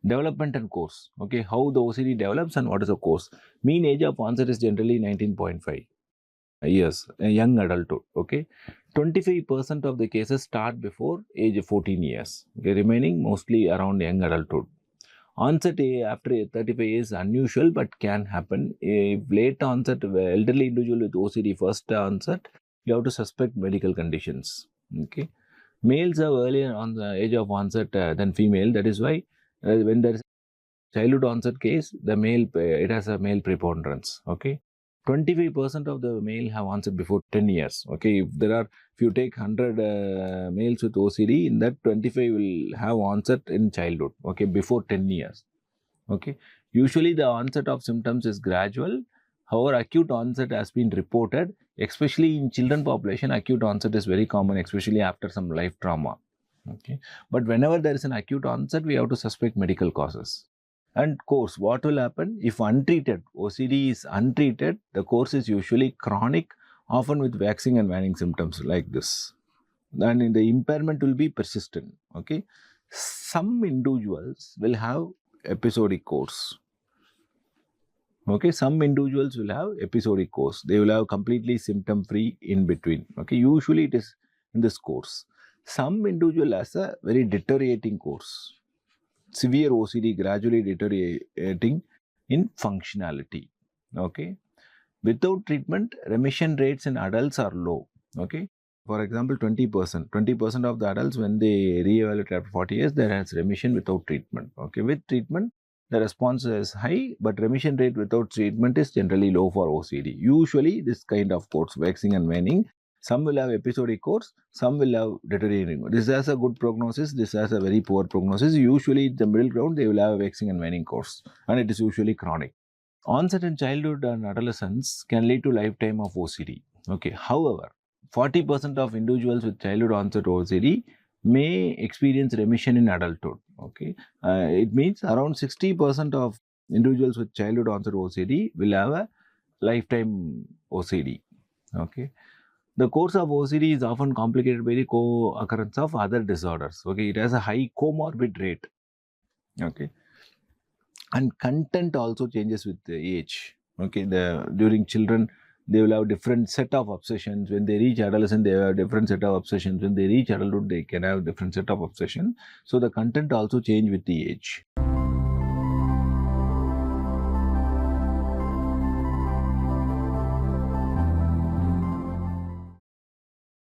Development and course. Okay, how the OCD develops and what is the course. Mean age of onset is generally 19.5 years, a young adulthood. Okay, 25% of the cases start before age of 14 years. Okay, remaining mostly around young adulthood. Onset after 35 is unusual but can happen. If late onset, elderly individual with OCD first onset, you have to suspect medical conditions. Okay, males are earlier on the age of onset than female. That is why when there is childhood onset case, the male it has a male preponderance. Okay, 25% of the male have onset before 10 years. Okay, if you take 100 males with OCD, in that 25 will have onset in childhood. Okay, before 10 years. Okay, usually the onset of symptoms is gradual. However, acute onset has been reported, especially in children population. Acute onset is very common, especially after some life trauma. Okay, but whenever there is an acute onset, we have to suspect medical causes. And course, what will happen if untreated? OCD is untreated. The course is usually chronic, often with waxing and waning symptoms like this. And in the impairment will be persistent. Okay, some individuals will have episodic course. Okay, some individuals will have episodic course. They will have completely symptom free in between. Okay, usually it is in this course. Some individual has a very deteriorating course. Severe OCD gradually deteriorating in functionality. Okay, without treatment, remission rates in adults are low. Okay, for example, 20%. 20% of the adults, when they reevaluate after 40 years, there is remission without treatment. Okay, with treatment, the response is high, but remission rate without treatment is generally low for OCD. Usually, this kind of course, waxing and waning, some will have episodic course, some will have deteriorating. This has a good prognosis, this has a very poor prognosis. Usually, the middle ground, they will have a waxing and waning course, and it is usually chronic. Onset in childhood and adolescence can lead to lifetime of OCD. Okay, however, 40% of individuals with childhood onset OCD may experience remission in adulthood. Okay, it means around 60% of individuals with childhood onset OCD will have a lifetime OCD. Okay, the course of OCD is often complicated by the co-occurrence of other disorders. Okay, it has a high comorbid rate. Okay, and content also changes with the age. Okay, during children they will have different set of obsessions. When they reach adolescent, they have different set of obsessions. When they reach adulthood, they can have different set of obsession. So the content also change with the age.